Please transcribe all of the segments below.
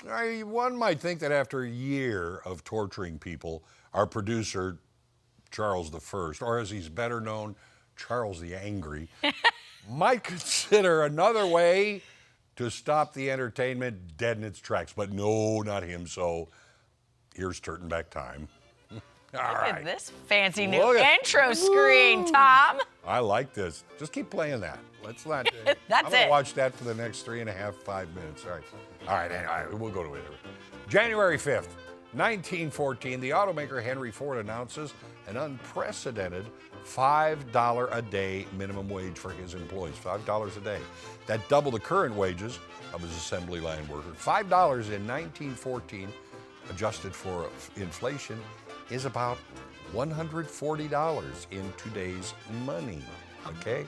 One might think that after a year of torturing people, our producer, Charles I, or as he's better known, Charles the Angry, might consider another way to stop the entertainment dead in its tracks. But no, not him. So here's Trtan back time. Look at this fancy new intro screen, Tom. I like this. Just keep playing that. Let's not. That's I'm gonna it. watch that for the next 3.5, 5 minutes. All right, we'll go to it. January 5th, 1914, the automaker Henry Ford announces an unprecedented $5 a day minimum wage for his employees. $5 a day. That doubled the current wages of his assembly line worker. $5 in 1914, adjusted for inflation, is about $140 in today's money. Okay?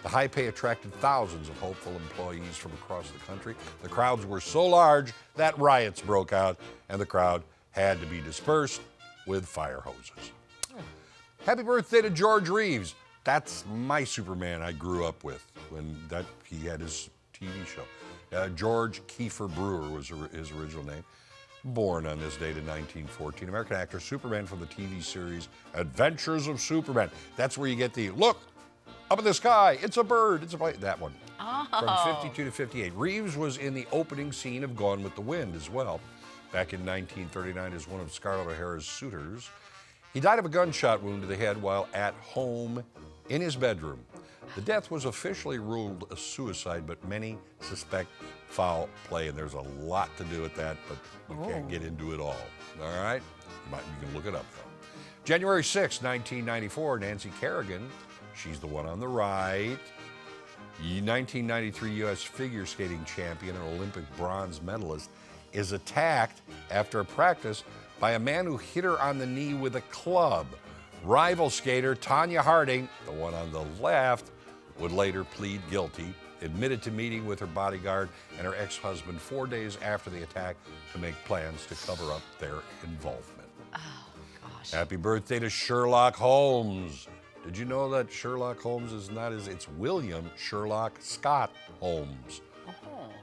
The high pay attracted thousands of hopeful employees from across the country. The crowds were so large that riots broke out, and the crowd had to be dispersed with fire hoses. Happy birthday to George Reeves. That's my Superman I grew up with when he had his TV show. George Kiefer Brewer was his original name. Born on this date in 1914, American actor, Superman from the TV series Adventures of Superman. That's where you get the look up in the sky. It's a bird. It's a plane. That one. Oh. From 52 to 58. Reeves was in the opening scene of Gone with the Wind as well, back in 1939 as one of Scarlett O'Hara's suitors. He died of a gunshot wound to the head while at home in his bedroom. The death was officially ruled a suicide, but many suspect foul play, and there's a lot to do with that, but we can't get into it all. All right? You can look it up, though. January 6, 1994, Nancy Kerrigan, she's the one on the right, 1993 U.S. figure skating champion and Olympic bronze medalist, is attacked after a practice by a man who hit her on the knee with a club. Rival skater Tanya Harding, the one on the left, would later plead guilty, admitted to meeting with her bodyguard and her ex-husband 4 days after the attack to make plans to cover up their involvement. Oh, gosh. Happy birthday to Sherlock Holmes. Did you know that Sherlock Holmes is not it's William Sherlock Scott Holmes.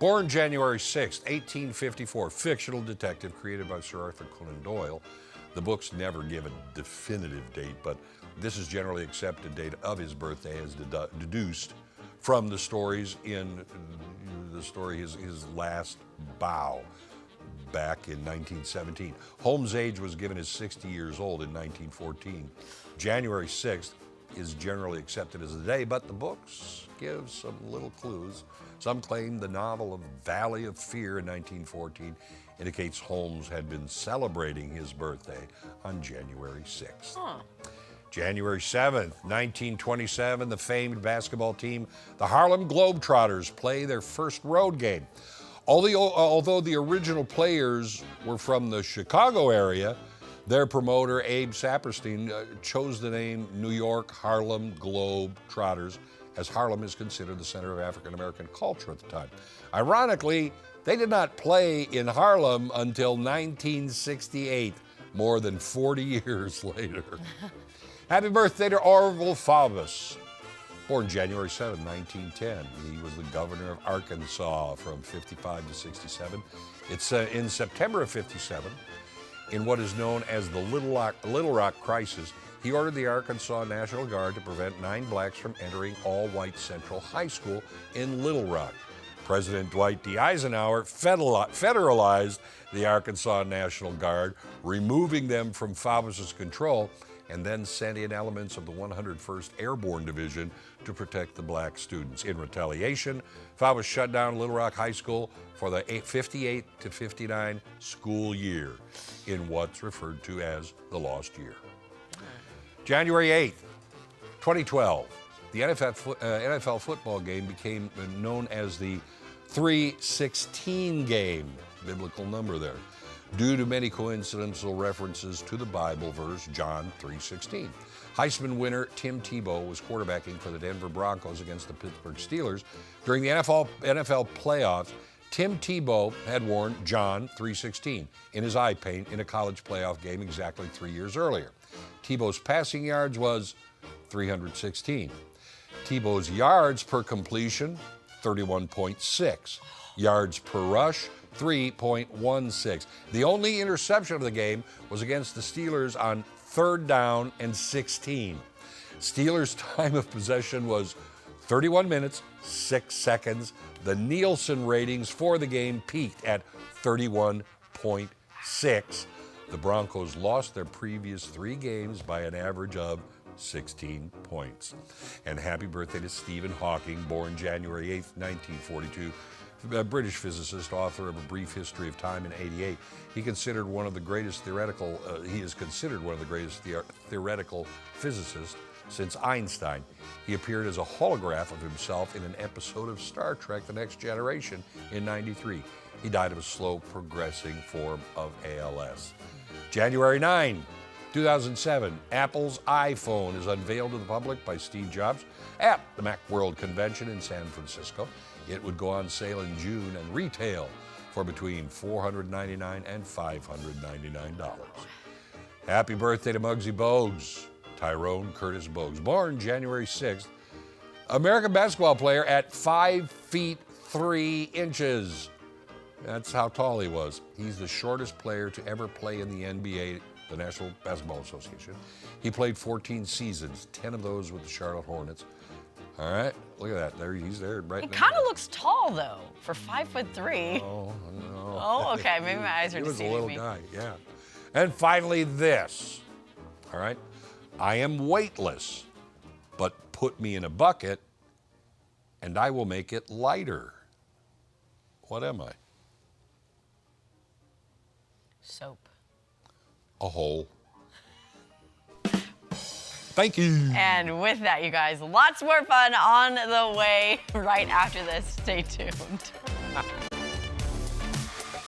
Born January 6, 1854, fictional detective created by Sir Arthur Conan Doyle. The books never give a definitive date, but this is generally accepted date of his birthday as deduced from the stories in the story his Last Bow back in 1917. Holmes' age was given as 60 years old in 1914. January 6th is generally accepted as the day, but the books give some little clues. Some claim the novel of Valley of Fear in 1914 indicates Holmes had been celebrating his birthday on January 6th. January 7th, 1927, the famed basketball team, the Harlem Globetrotters, play their first road game. Although the original players were from the Chicago area, their promoter, Abe Saperstein, chose the name New York Harlem Globetrotters, as Harlem is considered the center of African-American culture at the time. Ironically, they did not play in Harlem until 1968, more than 40 years later. Happy birthday to Orville Faubus. Born January 7, 1910. He was the governor of Arkansas from 55 to 67. It's in September of 57, in what is known as the Little Rock Crisis, he ordered the Arkansas National Guard to prevent 9 blacks from entering all-white Central High School in Little Rock. President Dwight D. Eisenhower federalized the Arkansas National Guard, removing them from Faubus's control, and then sent in elements of the 101st Airborne Division to protect the black students. In retaliation, Faubus shut down Little Rock High School for the 58 to 59 school year in what's referred to as the lost year. January 8th, 2012, the NFL football game became known as the 316 game, biblical number there, due to many coincidental references to the Bible verse John 3:16. Heisman winner Tim Tebow was quarterbacking for the Denver Broncos against the Pittsburgh Steelers. During the NFL playoffs, Tim Tebow had worn John 3:16 in his eye paint in a college playoff game exactly 3 years earlier. Tebow's passing yards was 316. Tebow's yards per completion, 31.6. Yards per rush, 3.16. The only interception of the game was against the Steelers on 3rd down and 16. Steelers' time of possession was 31 minutes, 6 seconds. The Nielsen ratings for the game peaked at 31.6. The Broncos lost their previous 3 games by an average of 16 points. And happy birthday to Stephen Hawking, born January 8th, 1942. A British physicist, author of A Brief History of Time in '88. He is considered one of the greatest theoretical physicists since Einstein. He appeared as a holograph of himself in an episode of Star Trek: The Next Generation in '93. He died of a slow progressing form of ALS. January 9, 2007, Apple's iPhone is unveiled to the public by Steve Jobs at the Macworld Convention in San Francisco. It would go on sale in June and retail for between $499 and $599. Happy birthday to Muggsy Bogues, Tyrone Curtis Bogues, born January 6th, American basketball player at 5 feet 3 inches. That's how tall he was. He's the shortest player to ever play in the NBA, the National Basketball Association. He played 14 seasons, 10 of those with the Charlotte Hornets. All right, look at that. There, he's there right now. He kind of looks tall, though, for 5'3". Oh, no. Oh, okay. Maybe my eyes are He was a deceiving little me. guy, yeah. And finally, this. All right, I am weightless, but put me in a bucket, and I will make it lighter. What am I? Soap. A hole. Thank you. And with that, you guys, lots more fun on the way right after this. Stay tuned.